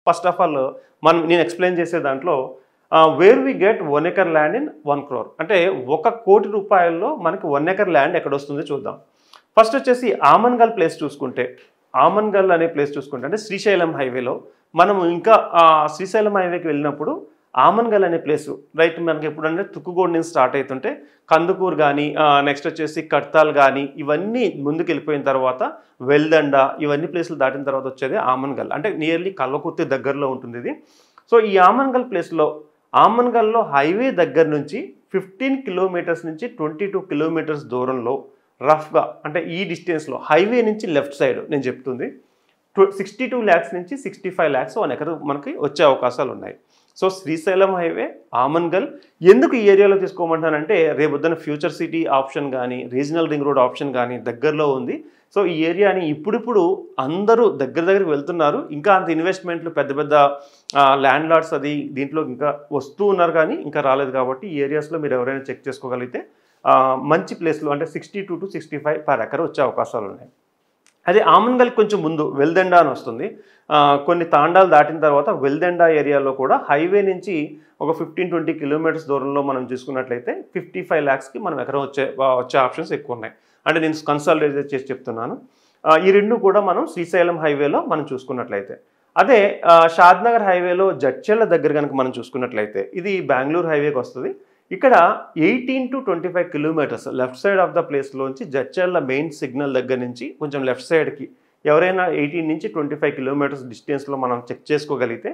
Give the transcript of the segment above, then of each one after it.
First of all నేను explain చేసే దాంట్లో where we get 1 acre land in 1 crore అంటే 1 కోటి రూపాయల్లో మనకి 1 acre ల్యాండ్ ఎక్కడ వస్తుందో చూద్దాం. ఫస్ట్ వచ్చేసి ఆమన్గల్ ప్లేస్ చూసుకుంటే, ఆమన్గల్ అనే ప్లేస్ చూసుకుంటే అంటే శ్రీశైలం హైవేలో మనం ఇంకా శ్రీశైలం హైవేకి వెళ్ళినప్పుడు ఆమన్గల్ అనే ప్లేస్ రైట్ మనకి ఎప్పుడంటే తుక్కుగూడ నుంచి స్టార్ట్ అవుతుంటే కందుకూరు కానీ నెక్స్ట్ వచ్చేసి కడ్తాల్ కానీ ఇవన్నీ ముందుకు వెళ్ళిపోయిన తర్వాత వెల్దండ ఇవన్నీ ప్లేసులు దాటిన తర్వాత వచ్చేది ఆమన్గల్ అంటే నియర్లీ కల్వకుర్తి దగ్గరలో ఉంటుంది ఇది. సో ఈ ఆమన్గల్ ప్లేస్లో ఆమన్గల్లో హైవే దగ్గర నుంచి 15 కిలోమీటర్స్ నుంచి 22 కిలోమీటర్స్ దూరంలో రఫ్గా అంటే ఈ డిస్టెన్స్లో హైవే నుంచి లెఫ్ట్ సైడ్ నేను చెప్తుంది 62 lakhs నుంచి 65 lakhs 1 acre మనకి వచ్చే అవకాశాలు ఉన్నాయి. సో శ్రీశైలం హైవే ఆమన్గల్ ఎందుకు ఈ ఏరియాలో తీసుకోమంటానంటే రేపొద్దున ఫ్యూచర్ సిటీ ఆప్షన్ కానీ రీజనల్ రింగ్ రోడ్ ఆప్షన్ కానీ దగ్గరలో ఉంది. సో ఈ ఏరియాని ఇప్పుడిప్పుడు అందరూ దగ్గరికి వెళ్తున్నారు. ఇంకా అంత ఇన్వెస్ట్మెంట్లు పెద్ద పెద్ద ల్యాండ్ లార్డ్స్ అది దీంట్లో ఇంకా వస్తూ ఉన్నారు కానీ ఇంకా రాలేదు. కాబట్టి ఈ ఏరియాస్లో మీరు ఎవరైనా చెక్ చేసుకోగలిగితే మంచి ప్లేస్లో అంటే 62 to 65 per acre వచ్చే అవకాశాలు ఉన్నాయి. అదే ఆమన్గల్ కొంచెం ముందు వెల్దండ అని వస్తుంది. కొన్ని తాండాలు దాటిన తర్వాత వెల్దండ ఏరియాలో కూడా హైవే నుంచి ఒక 15-20 కిలోమీటర్స్ దూరంలో మనం చూసుకున్నట్లయితే 55 lakhsకి మనం ఎకరం వచ్చే ఆప్షన్స్ ఎక్కువ ఉన్నాయి. అంటే నేను కన్సాలిడేట్ చేసి చెప్తున్నాను. ఈ రెండు కూడా మనం శ్రీశైలం హైవేలో మనం చూసుకున్నట్లయితే, అదే షాద్నగర్ హైవేలో జడ్చర్ల దగ్గర కనుక మనం చూసుకున్నట్లయితే ఇది బెంగళూరు హైవేకి వస్తుంది. ఇక్కడ 18 to 25 kilometres left side of the ప్లేస్లోంచి జడ్చర్ల మెయిన్ సిగ్నల్ దగ్గర నుంచి కొంచెం లెఫ్ట్ సైడ్కి ఎవరైనా 18 నుంచి 25 కిలోమీటర్స్ డిస్టెన్స్లో మనం చెక్ చేసుకోగలిగితే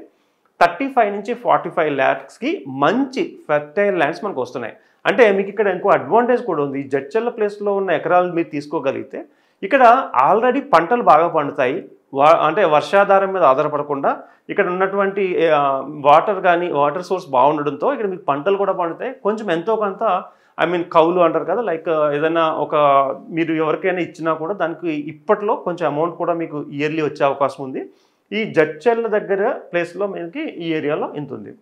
35 నుంచి 45 lakhsకి మంచి ఫెర్టైల్ ల్యాండ్స్ మనకు వస్తున్నాయి. అంటే మీకు ఇక్కడ ఇంకో అడ్వాంటేజ్ కూడా ఉంది. జడ్చర్ల ప్లేస్లో ఉన్న ఎకరాలు మీరు తీసుకోగలిగితే ఇక్కడ ఆల్రెడీ పంటలు బాగా పండుతాయి. అంటే వర్షాధారం మీద ఆధారపడకుండా ఇక్కడ ఉన్నటువంటి వాటర్ సోర్స్ బాగుండడంతో ఇక్కడ మీకు పంటలు కూడా పండుతాయి. కొంచెం ఎంతో కొంత కౌలు అంటారు కదా, లైక్ ఏదైనా ఒక మీరు ఎవరికైనా ఇచ్చినా కూడా దానికి ఇప్పట్లో కొంచెం అమౌంట్ కూడా మీకు ఇయర్లీ వచ్చే అవకాశం ఉంది. ఈ జడ్చర్ల దగ్గర ప్లేస్లో మనకి ఈ ఏరియాలో ఇంత ఉంది.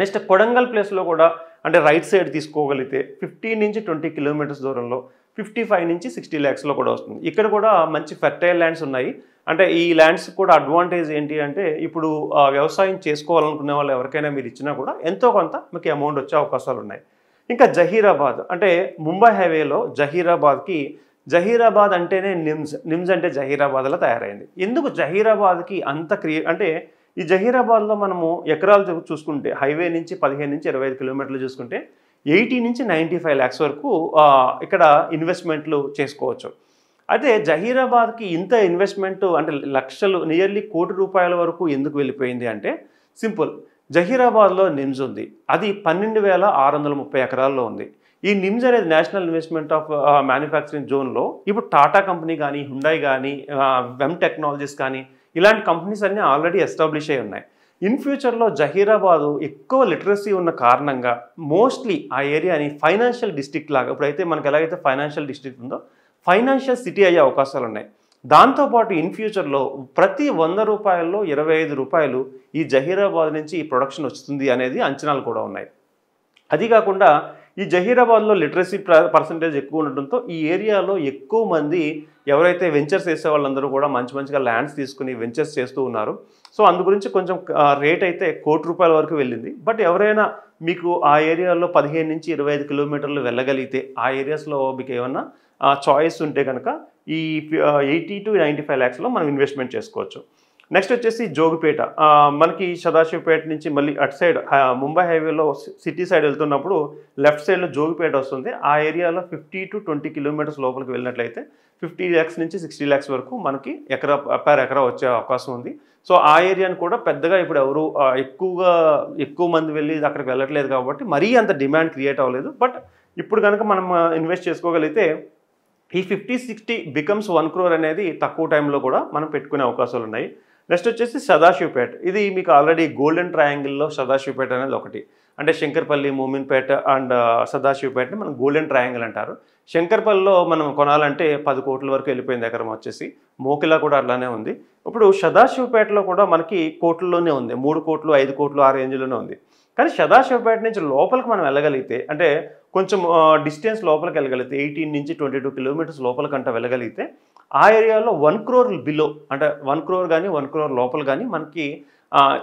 నెక్స్ట్ కొడంగల్ ప్లేస్లో కూడా అంటే రైట్ సైడ్ తీసుకోగలిగితే 15 నుంచి 20 కిలోమీటర్స్ దూరంలో 55 నుంచి 60 lakhsలో కూడా వస్తుంది. ఇక్కడ కూడా మంచి ఫెర్టైల్ ల్యాండ్స్ ఉన్నాయి. అంటే ఈ ల్యాండ్స్ కూడా అడ్వాంటేజ్ ఏంటి అంటే ఇప్పుడు వ్యవసాయం చేసుకోవాలనుకునే వాళ్ళు ఎవరికైనా మీరు ఇచ్చినా కూడా ఎంతో కొంత మీకు అమౌంట్ వచ్చే అవకాశాలు ఉన్నాయి. ఇంకా జహీరాబాద్ అంటే ముంబై హైవేలో జహీరాబాద్ అంటేనే నిమ్స్ అంటే జహీరాబాద్లో తయారైంది. ఎందుకు జహీరాబాద్కి అంత అంటే ఈ జహీరాబాద్లో మనము ఎకరాలు చూసుకుంటే హైవే నుంచి 15 నుంచి 25 కిలోమీటర్లు చూసుకుంటే 80 నుంచి 95 lakhs వరకు ఇక్కడ ఇన్వెస్ట్మెంట్లు చేసుకోవచ్చు. అదే జహీరాబాద్కి ఇంత ఇన్వెస్ట్మెంట్ అంటే లక్షలు నియర్లీ కోటి రూపాయల వరకు ఎందుకు వెళ్ళిపోయింది అంటే సింపుల్, జహీరాబాద్లో నిమ్స్ ఉంది. అది 12,630 ఎకరాల్లో ఉంది. ఈ నిమ్స్ అనేది నేషనల్ ఇన్వెస్ట్మెంట్ ఆఫ్ మ్యానుఫ్యాక్చరింగ్ జోన్లో ఇప్పుడు టాటా కంపెనీ కానీ హుండాయ్ కానీ వెమ్ టెక్నాలజీస్ కానీ ఇలాంటి కంపెనీస్ అన్నీ ఆల్రెడీ ఎస్టాబ్లిష్ అయి ఉన్నాయి. ఇన్ ఫ్యూచర్లో జహీరాబాదు ఎక్కువ లిటరసీ ఉన్న కారణంగా మోస్ట్లీ ఆ ఏరియాని ఫైనాన్షియల్ డిస్ట్రిక్ట్ లాగా ఇప్పుడైతే మనకు ఎలాగైతే ఫైనాన్షియల్ డిస్ట్రిక్ట్ ఉందో ఫైనాన్షియల్ సిటీ అయ్యే అవకాశాలు ఉన్నాయి. దాంతోపాటు ఇన్ ఫ్యూచర్లో ప్రతి 100 రూపాయల్లో 25 రూపాయలు ఈ జహీరాబాద్ నుంచి ఈ ప్రొడక్షన్ వస్తుంది అనేది అంచనాలు కూడా ఉన్నాయి. అది కాకుండా ఈ జహీరాబాద్లో లిటరసీ పర్సంటేజ్ ఎక్కువ ఉండడంతో ఈ ఏరియాలో ఎక్కువ మంది ఎవరైతే వెంచర్స్ చేసే వాళ్ళందరూ కూడా మంచిగా ల్యాండ్స్ తీసుకుని వెంచర్స్ చేస్తూ ఉన్నారు. సో అందు గురించి కొంచెం రేట్ అయితే కోటి రూపాయల వరకు వెళ్ళింది. బట్ ఎవరైనా మీకు ఆ ఏరియాలో 15 నుంచి 25 కిలోమీటర్లు వెళ్ళగలిగితే ఆ ఏరియాస్లో మీకు ఏమన్నా చాయిస్ ఉంటే కనుక ఈ 80 to 95 lakhsలో మనం ఇన్వెస్ట్మెంట్ చేసుకోవచ్చు. నెక్స్ట్ వచ్చేసి జోగిపేట, మనకి సదాశివపేట నుంచి మళ్ళీ అటు సైడ్ ముంబై హైవేలో సిటీ సైడ్ వెళ్తున్నప్పుడు లెఫ్ట్ సైడ్లో జోగిపేట వస్తుంది. ఆ ఏరియాలో 50 to 20 కిలోమీటర్స్ లోపలికి వెళ్ళినట్లయితే 50 lakhs నుంచి 60 lakhs వరకు మనకి per ఎకరా వచ్చే అవకాశం ఉంది. సో ఆ ఏరియాని కూడా పెద్దగా ఇప్పుడు ఎవరు ఎక్కువ మంది వెళ్ళి అక్కడికి వెళ్ళట్లేదు కాబట్టి మరీ అంత డిమాండ్ క్రియేట్ అవ్వలేదు. బట్ ఇప్పుడు కనుక మనం ఇన్వెస్ట్ చేసుకోగలిగితే ఈ 50-60 బికమ్స్ 1 crore అనేది తక్కువ టైంలో కూడా మనం పెట్టుకునే అవకాశాలు ఉన్నాయి. నెక్స్ట్ వచ్చేసి సదాశివపేట, ఇది మీకు ఆల్రెడీ గోల్డెన్ ట్రయాంగిల్లో సదాశివపేట అనేది ఒకటి. అంటే శంకర్పల్లి, మోమిన్పేట అండ్ సదాశివపేటని మనం గోల్డెన్ ట్రయాంగిల్ అంటారు. శంకర్పల్లిలో మనం కొనాలంటే 10 కోట్ల వరకు వెళ్ళిపోయింది ఎకరం వచ్చేసి. మోకిలా కూడా అట్లానే ఉంది. ఇప్పుడు సదాశివపేటలో కూడా మనకి కోట్లలోనే ఉంది, 3 కోట్లు 5 కోట్లు ఆ రేంజ్లోనే ఉంది. కానీ సదాశివపేట నుంచి లోపలికి మనం వెళ్ళగలిగితే అంటే కొంచెం డిస్టెన్స్ లోపలికి వెళ్ళగలిగితే 18 నుంచి 22 కిలోమీటర్స్ లోపలికంట వెళ్ళగలిగితే ఆ ఏరియాలో 1 crore బిలో అంటే 1 crore కానీ 1 crore లోపల కానీ మనకి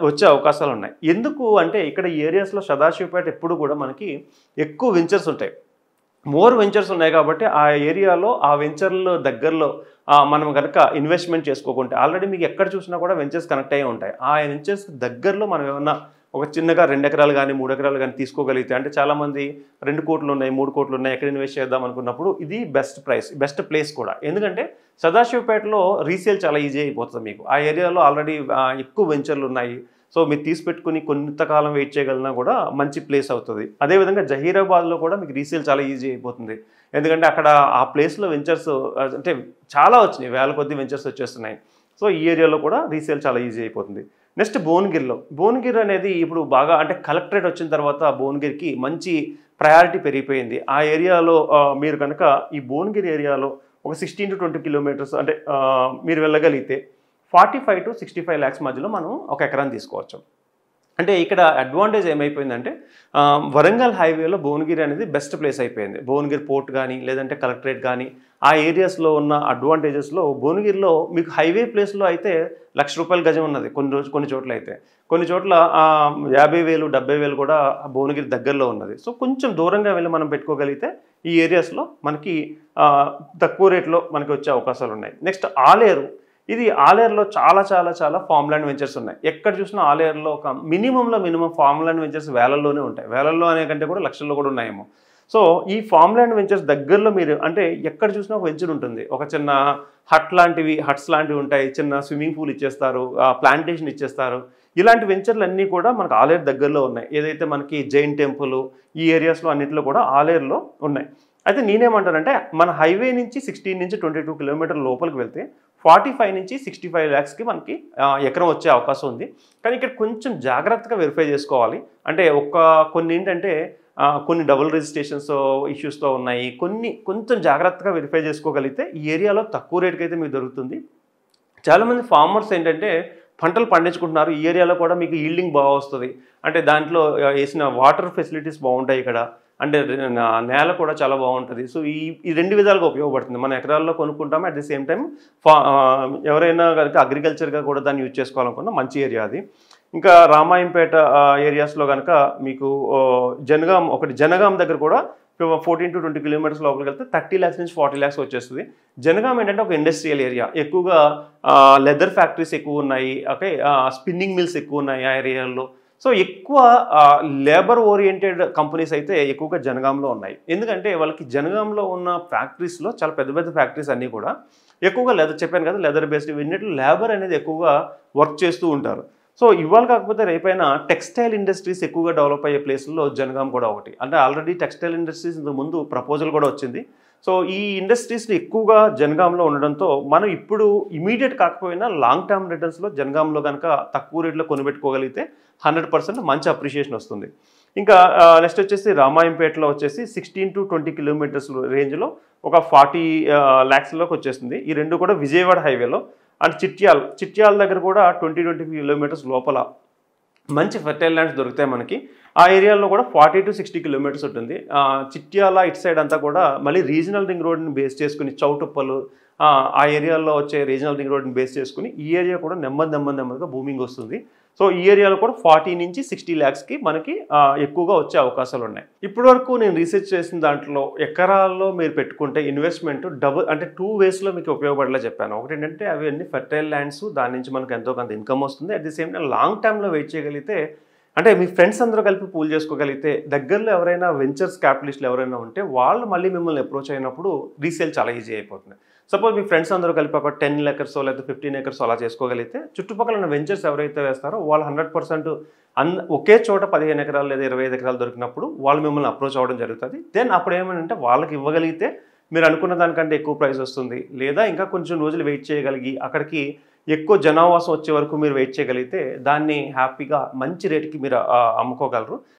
వచ్చే అవకాశాలు ఉన్నాయి. ఎందుకు అంటే ఇక్కడ ఈ ఏరియాస్లో సదాశివపేట ఎప్పుడు కూడా మనకి ఎక్కువ వెంచర్స్ ఉంటాయి. మోర్ వెంచర్స్ ఉన్నాయి కాబట్టి ఆ ఏరియాలో ఆ వెంచర్ల దగ్గరలో మనం కనుక ఇన్వెస్ట్మెంట్ చేసుకోకుంటే ఆల్రెడీ మీకు ఎక్కడ చూసినా కూడా వెంచర్స్ కనెక్ట్ అయ్యి ఉంటాయి. ఆ వెంచర్స్ దగ్గరలో మనం ఏమన్నా ఒక చిన్నగా 2 ఎకరాలు కానీ 3 ఎకరాలు కానీ తీసుకోగలిగితే, అంటే చాలామంది 2 కోట్లు ఉన్నాయి 3 కోట్లు ఉన్నాయి ఎక్కడ ఇన్వెస్ట్ చేద్దాం అనుకున్నప్పుడు ఇది బెస్ట్ ప్లేస్ కూడా. ఎందుకంటే సదాశివపేటలో రీసేల్ చాలా ఈజీ అయిపోతుంది మీకు. ఆ ఏరియాలో ఆల్రెడీ ఎక్కువ వెంచర్లు ఉన్నాయి. సో మీరు తీసి పెట్టుకుని కొంతకాలం వెయిట్ చేయగలిగినా కూడా మంచి ప్లేస్ అవుతుంది. అదేవిధంగా జహీరాబాద్లో కూడా మీకు రీసేల్ చాలా ఈజీ అయిపోతుంది. ఎందుకంటే అక్కడ ఆ ప్లేస్లో వెంచర్స్ అంటే చాలా వచ్చినాయి, వేల కొద్ది వెంచర్స్ వచ్చేస్తున్నాయి. సో ఈ ఏరియాలో కూడా రీసేల్ చాలా ఈజీ అయిపోతుంది. నెక్స్ట్ భువనగిరి అనేది ఇప్పుడు బాగా అంటే కలెక్టరేట్ వచ్చిన తర్వాత భువనగిరికి మంచి ప్రయారిటీ పెరిగిపోయింది. ఆ ఏరియాలో మీరు కనుక ఈ భువనగిరి ఏరియాలో ఒక 16 to 20 కిలోమీటర్స్ అంటే మీరు వెళ్ళగలిగితే 45 to 65 lakhs మధ్యలో మనం ఒక ఎకరాన్ని తీసుకోవచ్చు. అంటే ఇక్కడ అడ్వాంటేజ్ ఏమైపోయిందంటే వరంగల్ హైవేలో భువనగిరి అనేది బెస్ట్ ప్లేస్ అయిపోయింది. భువనగిరి పోర్ట్ కానీ లేదంటే కలెక్టరేట్ కానీ ఆ ఏరియాస్లో ఉన్న అడ్వాంటేజెస్లో భువనగిరిలో మీకు హైవే ప్లేస్లో అయితే ₹1,00,000 గజం ఉన్నది కొన్ని చోట్ల అయితే. కొన్ని చోట్ల 50,000 70,000 కూడా భువనగిరి దగ్గరలో ఉన్నది. సో కొంచెం దూరంగా వెళ్ళి మనం పెట్టుకోగలిగితే ఈ ఏరియాస్లో మనకి తక్కువ రేట్లో మనకి వచ్చే అవకాశాలు ఉన్నాయి. నెక్స్ట్ ఆలేరులో చాలా ఫామ్ ల్యాండ్ వెంచర్స్ ఉన్నాయి. ఎక్కడ చూసినా ఆలేరులో ఒక మినిమం ఫామ్ ల్యాండ్ వెంచర్స్ వేలల్లోనే ఉంటాయి. వేలల్లో అనే కంటే కూడా లక్షల్లో కూడా ఉన్నాయేమో. సో ఈ ఫామ్ ల్యాండ్ వెంచర్స్ దగ్గరలో మీరు అంటే ఎక్కడ చూసినా ఒక వెంచర్ ఉంటుంది. ఒక చిన్న హట్స్ లాంటివి ఉంటాయి, చిన్న స్విమ్మింగ్ పూల్ ఇచ్చేస్తారు, ప్లాంటేషన్ ఇచ్చేస్తారు. ఇలాంటి వెంచర్లు అన్నీ కూడా మనకు ఆలేరు దగ్గరలో ఉన్నాయి. ఏదైతే మనకి జైన్ టెంపుల్ ఈ ఏరియాస్లో అన్నింటిలో కూడా ఆలేరులో ఉన్నాయి. అయితే నేనేమంటానంటే మన హైవే నుంచి 16 నుంచి 22 కిలోమీటర్ల లోపలికి వెళ్తే 45 నుంచి 65 lakhsకి మనకి ఎకరం వచ్చే అవకాశం ఉంది. కానీ ఇక్కడ కొంచెం జాగ్రత్తగా వెరిఫై చేసుకోవాలి. అంటే కొన్ని ఏంటంటే కొన్ని డబుల్ రిజిస్ట్రేషన్స్ ఇష్యూస్తో ఉన్నాయి. కొంచెం జాగ్రత్తగా వెరిఫై చేసుకోగలిగితే ఈ ఏరియాలో తక్కువ రేటుకి అయితే మీకు దొరుకుతుంది. చాలామంది ఫార్మర్స్ ఏంటంటే పంటలు పండించుకుంటున్నారు. ఈ ఏరియాలో కూడా మీకు ఈల్డింగ్ బాగా వస్తుంది. అంటే దాంట్లో వేసిన వాటర్ ఫెసిలిటీస్ బాగుంటాయి ఇక్కడ. అంటే నేల కూడా చాలా బాగుంటుంది. సో ఈ 2 విధాలుగా ఉపయోగపడుతుంది. మన ఎకరాల్లో కొనుక్కుంటాము, అట్ ది సేమ్ టైం ఎవరైనా కనుక అగ్రికల్చర్గా కూడా దాన్ని యూజ్ చేసుకోవాలనుకున్న మంచి ఏరియా అది. ఇంకా రామాయంపేట ఏరియాస్లో కనుక మీకు జనగాం దగ్గర కూడా 14 to 20 కిలోమీటర్స్ లోపలికి వెళ్తే 30 lakhs నుంచి 40 lakhs వచ్చేస్తుంది. జనగాం ఏంటంటే ఒక ఇండస్ట్రియల్ ఏరియా, ఎక్కువగా లెదర్ ఫ్యాక్టరీస్ ఎక్కువ ఉన్నాయి. ఓకే, స్పిన్నింగ్ మిల్స్ ఎక్కువ ఉన్నాయి ఆ ఏరియాలో. సో ఎక్కువ లేబర్ ఓరియంటెడ్ కంపెనీస్ అయితే ఎక్కువగా జనగాంలో ఉన్నాయి. ఎందుకంటే వాళ్ళకి జనగాంలో ఉన్న ఫ్యాక్టరీస్లో చాలా పెద్ద ఫ్యాక్టరీస్ అన్నీ కూడా ఎక్కువగా చెప్పాను కదా, లెదర్ బేస్డ్ వీటిలో లేబర్ అనేది ఎక్కువగా వర్క్ చేస్తూ ఉంటారు. సో ఇవాళ కాకపోతే రేపైనా టెక్స్టైల్ ఇండస్ట్రీస్ ఎక్కువగా డెవలప్ అయ్యే ప్లేస్లో జనగాం కూడా ఒకటి. అంటే ఆల్రెడీ టెక్స్టైల్ ఇండస్ట్రీస్ ఇంతకు ముందు ప్రపోజల్ కూడా వచ్చింది. సో ఈ ఇండస్ట్రీస్ని ఎక్కువగా జనగాంలో ఉండడంతో మనం ఇప్పుడు ఇమీడియట్ కాకపోయినా లాంగ్ టర్మ్ రిటర్న్స్లో జనగాంలో కనుక తక్కువ రేట్లో కొనిపెట్టుకోగలిగితే 100% మంచి అప్రిషియేషన్ వస్తుంది. ఇంకా నెక్స్ట్ వచ్చేసి రామాయంపేటలో వచ్చేసి 16 to 20 కిలోమీటర్స్ రేంజ్లో ఒక 40 lakhsలోకి వచ్చేస్తుంది. ఈ రెండు కూడా విజయవాడ హైవేలో. అండ్ చిట్యాల దగ్గర కూడా 20 కిలోమీటర్స్ లోపల మంచి ఫెర్టైల్ ల్యాండ్స్ దొరుకుతాయి మనకి. ఆ ఏరియాలో కూడా 40 to 60 కిలోమీటర్స్ ఉంటుంది. చిట్యాల ఇటు సైడ్ అంతా కూడా మళ్ళీ రీజనల్ రింగ్ రోడ్ని బేస్ చేసుకుని చౌటుప్పలు ఆ ఏరియాలో వచ్చే రీజనల్ రింగ్ రోడ్ని బేస్ చేసుకుని ఈ ఏరియా కూడా నెమ్మదిగా బూమింగ్ వస్తుంది. సో ఈ ఏరియాలో కూడా 40 నుంచి 60 lakhsకి మనకి ఎక్కువగా వచ్చే అవకాశాలు ఉన్నాయి. ఇప్పటి వరకు నేను రీసెర్చ్ చేసిన దాంట్లో ఎకరాల్లో మీరు పెట్టుకుంటే ఇన్వెస్ట్మెంట్ అంటే 2 waysలో మీకు ఉపయోగపడేలా చెప్పాను. ఒకటి ఏంటంటే అవి అన్ని ఫెర్టైల్ ల్యాండ్స్, దాని నుంచి మనకు ఎంతో కొంత ఇన్కమ్ వస్తుంది. At the same time long టర్మ్లో వెయిట్ చేయగలిగితే, అంటే మీ ఫ్రెండ్స్ అందరూ కలిపి పూల్ చేసుకోగలిగితే, దగ్గరలో ఎవరైనా వెంచర్స్ క్యాపిటలిస్టులు ఎవరైనా ఉంటే వాళ్ళు మళ్ళీ మిమ్మల్ని అప్రోచ్ అయినప్పుడు రీసేల్ చాలా ఈజీ అయిపోతుంది. సపోజ్ మీ ఫ్రెండ్స్ అందరూ కలిపి ఒక 10 acres లేదా 15 acres అలా చేసుకోగలిగితే చుట్టుపక్కల ఉన్న వెంచర్స్ ఎవరైతే వేస్తారో వాళ్ళు 100% ఒకే చోట 15 ఎకరాలు లేదా 25 ఎకరాలు దొరికినప్పుడు వాళ్ళు మిమ్మల్ని అప్రోచ్ అవ్వడం జరుగుతుంది. దెన్ అప్పుడు ఏమంటే వాళ్ళకి ఇవ్వగలిగితే మీరు అనుకున్న దానికంటే ఎక్కువ ప్రైస్ వస్తుంది. లేదా ఇంకా కొంచెం రోజులు వెయిట్ చేయగలిగి అక్కడికి ఎక్కువ జనావాసం వచ్చే వరకు మీరు వెయిట్ చేయగలిగితే దాన్ని హ్యాపీగా మంచి రేటుకి మీరు అమ్ముకోగలరు.